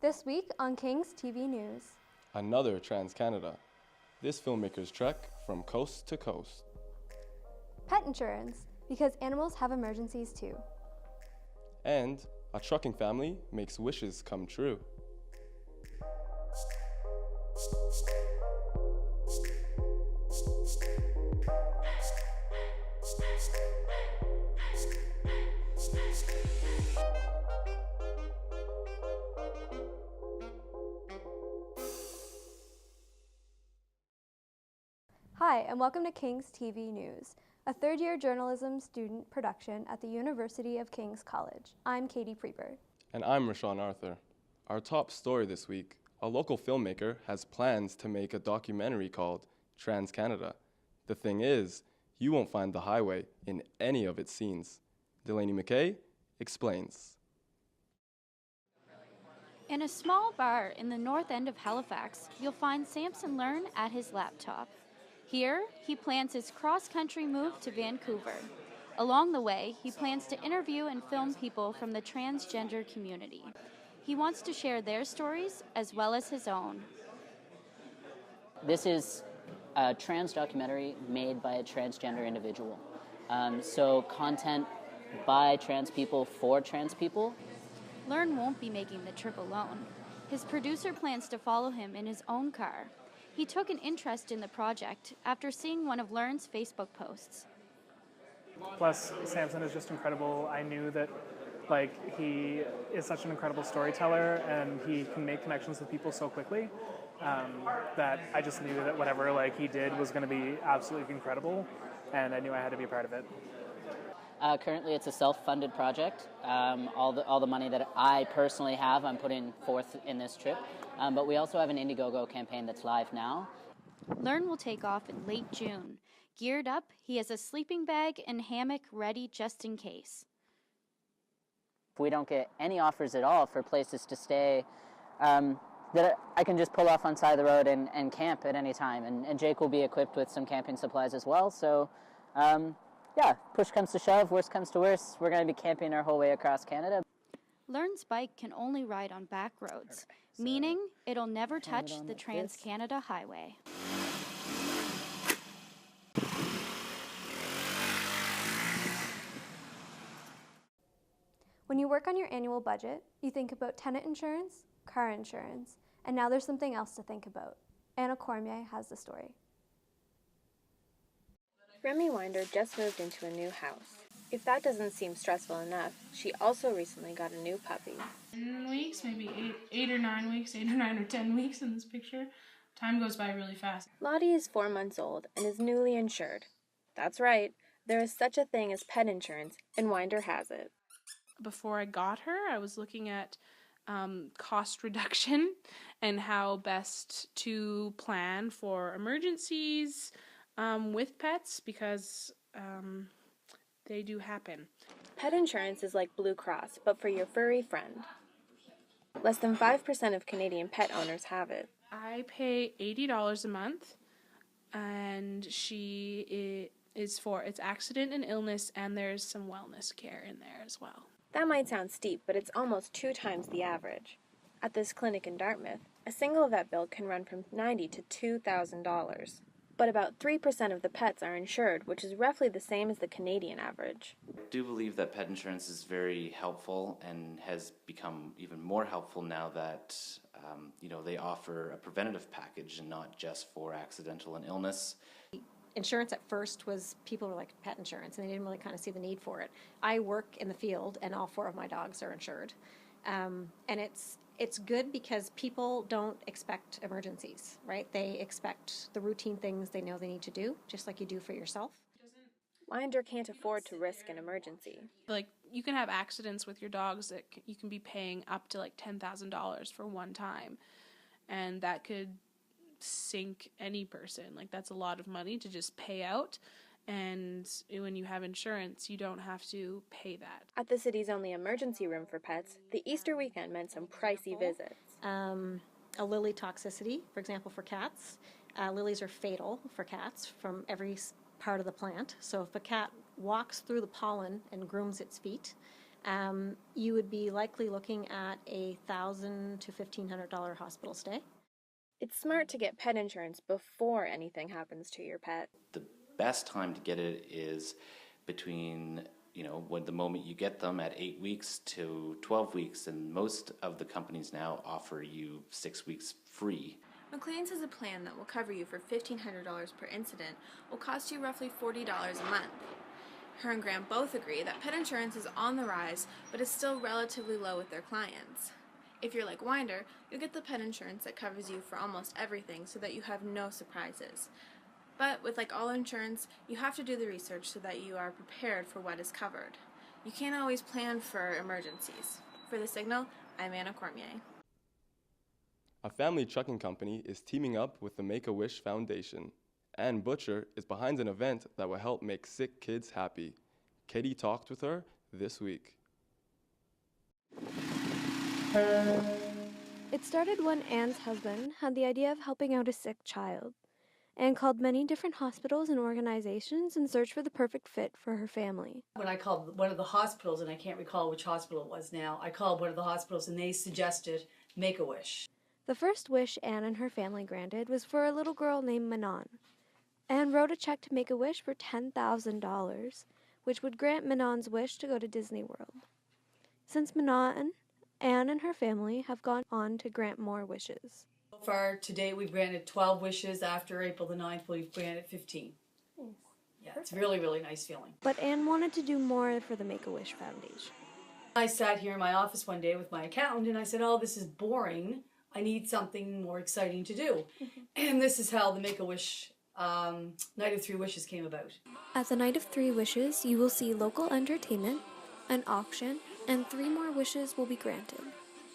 This week on King's TV News. Another Trans-Canada. This filmmaker's trek from coast to coast. Pet insurance, because animals have emergencies too. And a trucking family makes wishes come true. Hi, and welcome to King's TV News, a third-year journalism student production at the University of King's College. I'm Katie Preber. And I'm Rashawn Arthur. Our top story this week, a local filmmaker has plans to make a documentary called Trans-Canada. The thing is, you won't find the highway in any of its scenes. Delaney McKay explains. In a small bar in the north end of Halifax, you'll find Samson learn at his laptop. Here, he plans his cross-country move to Vancouver. Along the way, he plans to interview and film people from the transgender community. He wants to share their stories as well as his own. This is a trans documentary made by a transgender individual. So content by trans people for trans people. Learn won't be making the trip alone. His producer plans to follow him in his own car. He took an interest in the project after seeing one of Learn's Facebook posts. Plus, Samson is just incredible. I knew that he is such an incredible storyteller and he can make connections with people so quickly that I just knew that whatever he did was going to be absolutely incredible, and I knew I had to be a part of it. Currently, it's a self-funded project. All the money that I personally have, I'm putting forth in this trip. But we also have an Indiegogo campaign that's live now. Learn will take off in late June. Geared up, he has a sleeping bag and hammock ready just in case. If we don't get any offers at all for places to stay, that I can just pull off on the side of the road and camp at any time. And Jake will be equipped with some camping supplies as well. So, yeah, push comes to shove, worst comes to worst, we're going to be camping our whole way across Canada. Learn's bike can only ride on back roads, meaning it'll never touch the Trans-Canada Highway. When you work on your annual budget, you think about tenant insurance, car insurance, and now there's something else to think about. Anna Cormier has the story. Remy Winder just moved into a new house. If that doesn't seem stressful enough, she also recently got a new puppy. 10 weeks, maybe 8 or 9 weeks, 8 or 9 or 10 weeks in this picture. Time goes by really fast. Lottie is 4 months old and is newly insured. That's right, there is such a thing as pet insurance, and Winder has it. Before I got her, I was looking at cost reduction and how best to plan for emergencies with pets, because they do happen. Pet insurance is like Blue Cross, but for your furry friend. Less than 5% of Canadian pet owners have it. I pay $80 a month, and it's for its accident and illness, and there's some wellness care in there as well. That might sound steep, but it's almost 2 times the average. At this clinic in Dartmouth, a single vet bill can run from $90 to $2,000. But about 3% of the pets are insured, which is roughly the same as the Canadian average. I do believe that pet insurance is very helpful and has become even more helpful now that they offer a preventative package and not just for accidental and illness. Insurance at first was, people were like, pet insurance, and they didn't really kind of see the need for it. I work in the field, and all 4 of my dogs are insured. And it's good because people don't expect emergencies, right? They expect the routine things they know they need to do, just like you do for yourself. Winder can't afford to risk an emergency. You can have accidents with your dogs that you can be paying up to $10,000 for one time, and that could sink any person. That's a lot of money to just pay out, and when you have insurance, you don't have to pay that. At the city's only emergency room for pets, the Easter weekend meant some pricey visits. A lily toxicity, for example, for cats. Lilies are fatal for cats from every part of the plant. So if a cat walks through the pollen and grooms its feet, you would be likely looking at a $1,000 to $1,500 hospital stay. It's smart to get pet insurance before anything happens to your pet. The best time to get it is between, when the moment you get them at 8 weeks to 12 weeks, and most of the companies now offer you 6 weeks free. MacLean says a plan that will cover you for $1,500 per incident will cost you roughly $40 a month. Her and Graham both agree that pet insurance is on the rise, but is still relatively low with their clients. If you're like Winder, you'll get the pet insurance that covers you for almost everything so that you have no surprises. But with like all insurance, you have to do the research so that you are prepared for what is covered. You can't always plan for emergencies. For The Signal, I'm Anna Cormier. A family trucking company is teaming up with the Make-A-Wish Foundation. Ann Butcher is behind an event that will help make sick kids happy. Katie talked with her this week. It started when Anne's husband had the idea of helping out a sick child. Anne called many different hospitals and organizations in search for the perfect fit for her family. When I called one of the hospitals, and I can't recall which hospital it was now, I called one of the hospitals and they suggested Make-A-Wish. The first wish Anne and her family granted was for a little girl named Manon. Anne wrote a check to Make-A-Wish for $10,000, which would grant Manon's wish to go to Disney World. Since Manon, Anne and her family have gone on to grant more wishes. So far, to date, we've granted 12 wishes. After April the 9th, we've granted 15. Nice. Yeah, it's a really, really nice feeling. But Anne wanted to do more for the Make-A-Wish Foundation. I sat here in my office one day with my accountant and I said, oh, this is boring. I need something more exciting to do. And this is how the Make-A-Wish Night of Three Wishes came about. At the Night of Three Wishes, you will see local entertainment, an auction, and 3 more wishes will be granted.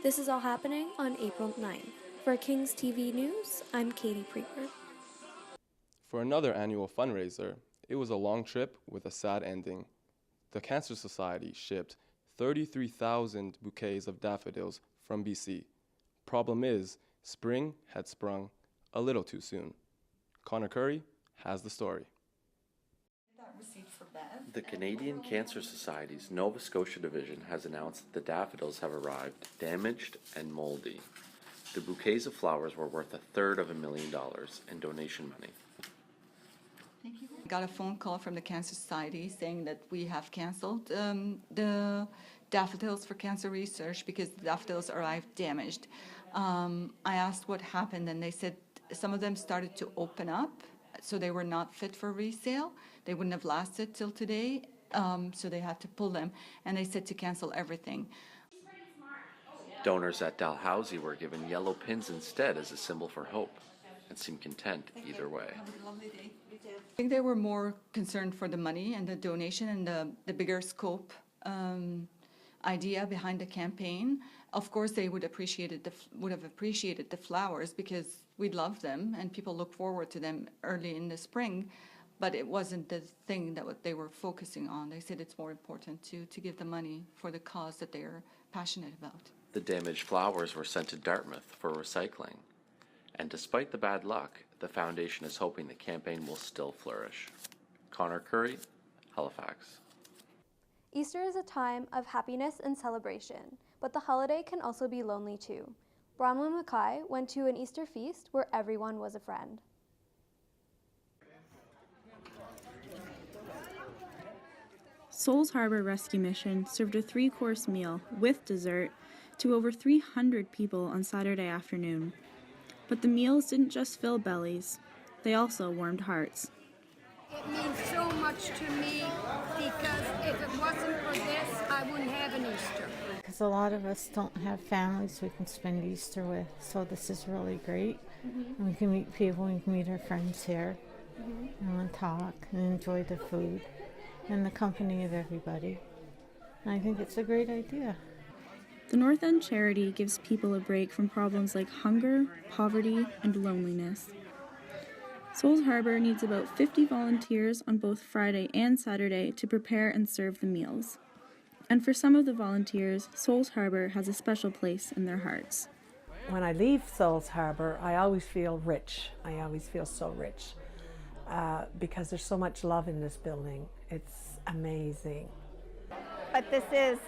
This is all happening on April 9th. For King's TV News, I'm Katie Preeper. For another annual fundraiser, it was a long trip with a sad ending. The Cancer Society shipped 33,000 bouquets of daffodils from BC. Problem is, spring had sprung a little too soon. Connor Curry has the story. The Canadian Cancer Society's Nova Scotia division has announced that the daffodils have arrived damaged and moldy. The bouquets of flowers were worth $250,000 in donation money. Thank you. I got a phone call from the Cancer Society saying that we have canceled the daffodils for cancer research because the daffodils arrived damaged. I asked what happened and they said some of them started to open up, so they were not fit for resale. They wouldn't have lasted till today, so they had to pull them, and they said to cancel everything. Donors at Dalhousie were given yellow pins instead as a symbol for hope and seemed content either way. I think they were more concerned for the money and the donation and the bigger scope idea behind the campaign. Of course, they would have appreciated the flowers because we love them and people look forward to them early in the spring. But it wasn't the thing that they were focusing on. They said it's more important to give the money for the cause that they're passionate about. The damaged flowers were sent to Dartmouth for recycling. And despite the bad luck, the foundation is hoping the campaign will still flourish. Connor Curry, Halifax. Easter is a time of happiness and celebration, but the holiday can also be lonely too. Bronwyn Mackay went to an Easter feast where everyone was a friend. Souls Harbour Rescue Mission served a 3-course meal with dessert to over 300 people on Saturday afternoon. But the meals didn't just fill bellies, they also warmed hearts. It means so much to me because if it wasn't for this, I wouldn't have an Easter. Because a lot of us don't have families we can spend Easter with, so this is really great. And we can meet people, we can meet our friends here, and talk and enjoy the food and the company of everybody. And I think it's a great idea. The North End charity gives people a break from problems like hunger, poverty, and loneliness. Souls Harbour needs about 50 volunteers on both Friday and Saturday to prepare and serve the meals. And for some of the volunteers, Souls Harbour has a special place in their hearts. When I leave Souls Harbour, I always feel rich. I always feel so rich because there's so much love in this building. It's amazing. But this is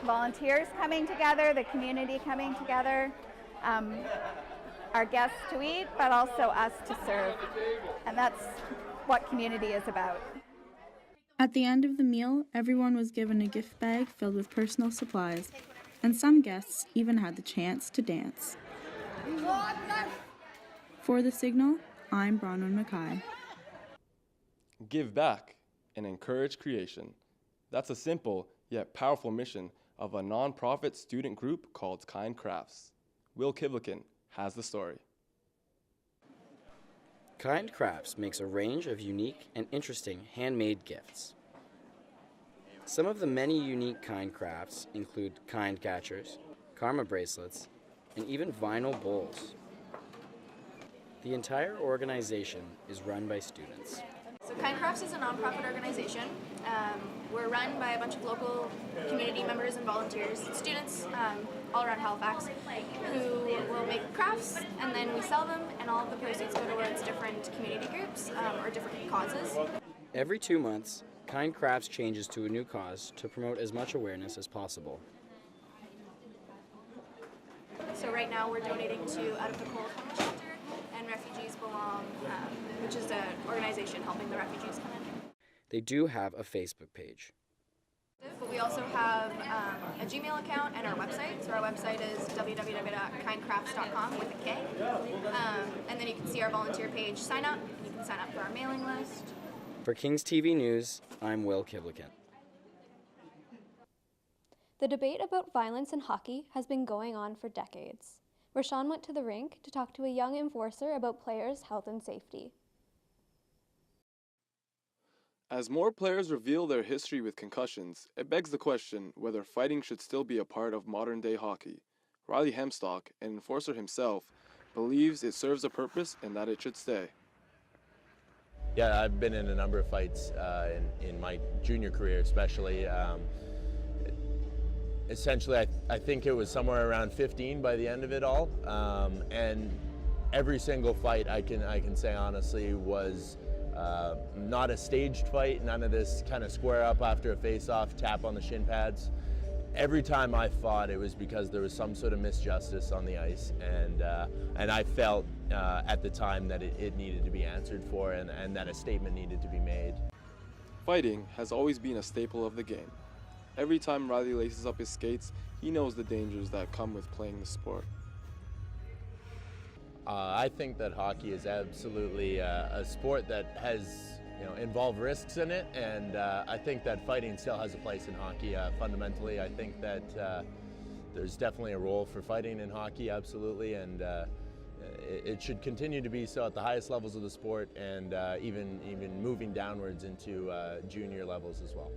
volunteers coming together, the community coming together, our guests to eat, but also us to serve. And that's what community is about. At the end of the meal, everyone was given a gift bag filled with personal supplies, and some guests even had the chance to dance. For The Signal, I'm Bronwyn Mackay. Give back and encourage creation. That's a simple yet powerful mission of a non-profit student group called Kind Crafts. Will Kivlikin has the story. Kind Crafts makes a range of unique and interesting handmade gifts. Some of the many unique Kind Crafts include kind catchers, karma bracelets, and even vinyl bowls. The entire organization is run by students. So Kind Crafts is a nonprofit organization. We're run by a bunch of local community members and volunteers, students all around Halifax, who will make crafts, and then we sell them, and all of the proceeds go towards different community groups or different causes. Every 2 months, Kind Crafts changes to a new cause to promote as much awareness as possible. So right now we're donating to Out of the Cold Homeless Shelter and Refugees Belong, which is an organization helping the refugees come in. They do have a Facebook page. But we also have a Gmail account and our website. So our website is www.kindcrafts.com with a K. And then you can see our volunteer page, sign up. You can sign up for our mailing list. For Kings TV News, I'm Will Kivlikin. The debate about violence in hockey has been going on for decades. Rashawn went to the rink to talk to a young enforcer about players' health and safety. As more players reveal their history with concussions, it begs the question whether fighting should still be a part of modern-day hockey. Riley Hemstock, an enforcer himself, believes it serves a purpose and that it should stay. Yeah, I've been in a number of fights in my junior career especially. Essentially, I think it was somewhere around 15 by the end of it all. And every single fight, I can say honestly, was not a staged fight, none of this kind of square up after a face-off, tap on the shin pads. Every time I fought, it was because there was some sort of misjustice on the ice, and I felt at the time that it needed to be answered for and that a statement needed to be made. Fighting has always been a staple of the game. Every time Riley laces up his skates, he knows the dangers that come with playing the sport. I think that hockey is absolutely a sport that has involved risks in it, and I think that fighting still has a place in hockey. Fundamentally, I think that there's definitely a role for fighting in hockey, absolutely, and it should continue to be so at the highest levels of the sport, and even moving downwards into junior levels as well.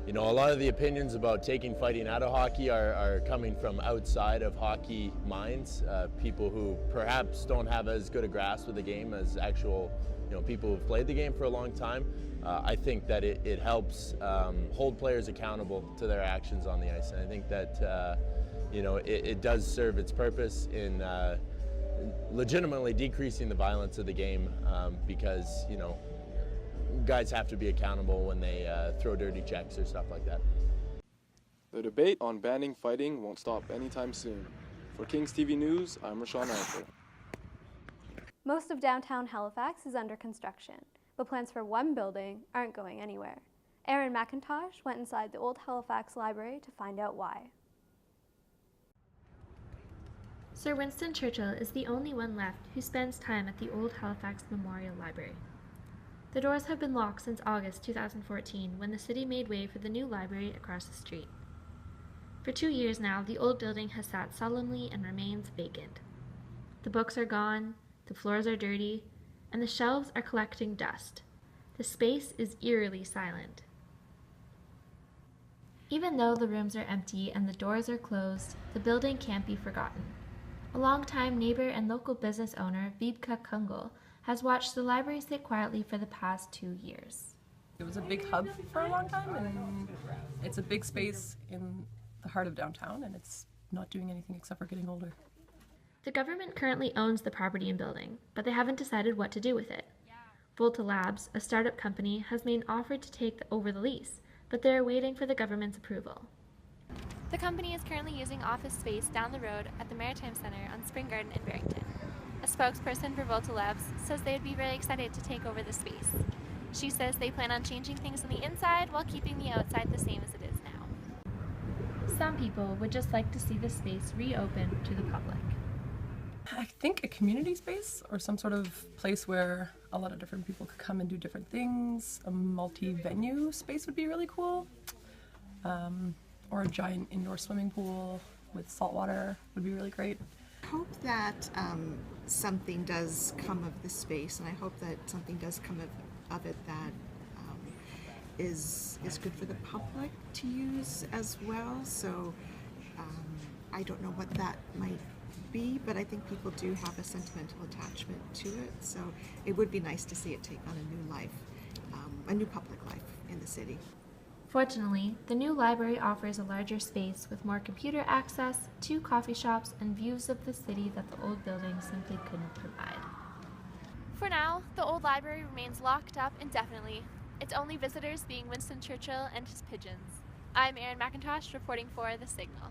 A lot of the opinions about taking fighting out of hockey are coming from outside of hockey minds, people who perhaps don't have as good a grasp of the game as actual people who've played the game for a long time. I think that it helps hold players accountable to their actions on the ice, and I think that it does serve its purpose in legitimately decreasing the violence of the game, because guys have to be accountable when they throw dirty checks or stuff like that. The debate on banning fighting won't stop anytime soon. For Kings TV News, I'm Rashawn Arthur. Most of downtown Halifax is under construction, but plans for one building aren't going anywhere. Erin McIntosh went inside the old Halifax Library to find out why. Sir Winston Churchill is the only one left who spends time at the old Halifax Memorial Library. The doors have been locked since August 2014, when the city made way for the new library across the street. For 2 years now, the old building has sat solemnly and remains vacant. The books are gone, the floors are dirty, and the shelves are collecting dust. The space is eerily silent. Even though the rooms are empty and the doors are closed, the building can't be forgotten. A longtime neighbor and local business owner, Vibka Kungul, has watched the library sit quietly for the past 2 years. It was a big hub for a long time, and it's a big space in the heart of downtown, and it's not doing anything except for getting older. The government currently owns the property and building, but they haven't decided what to do with it. Volta Labs, a startup company, has made an offer to take over the lease, but they're waiting for the government's approval. The company is currently using office space down the road at the Maritime Centre on Spring Garden in Barrington. A spokesperson for Volta Labs says they would be very excited to take over the space. She says they plan on changing things on the inside while keeping the outside the same as it is now. Some people would just like to see the space reopened to the public. I think a community space or some sort of place where a lot of different people could come and do different things. A multi-venue space would be really cool. Or a giant indoor swimming pool with salt water would be really great. I hope that something does come of the space, and I hope that something does come of it that is good for the public to use as well. So I don't know what that might be, but I think people do have a sentimental attachment to it. So it would be nice to see it take on a new life, a new public life in the city. Fortunately, the new library offers a larger space with more computer access, 2 coffee shops, and views of the city that the old building simply couldn't provide. For now, the old library remains locked up indefinitely, its only visitors being Winston Churchill and his pigeons. I'm Erin McIntosh reporting for The Signal.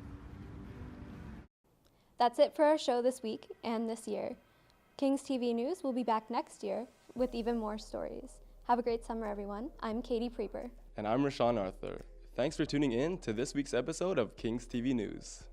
That's it for our show this week and this year. King's TV News will be back next year with even more stories. Have a great summer, everyone. I'm Katie Preeper. And I'm Rashawn Arthur. Thanks for tuning in to this week's episode of King's TV News.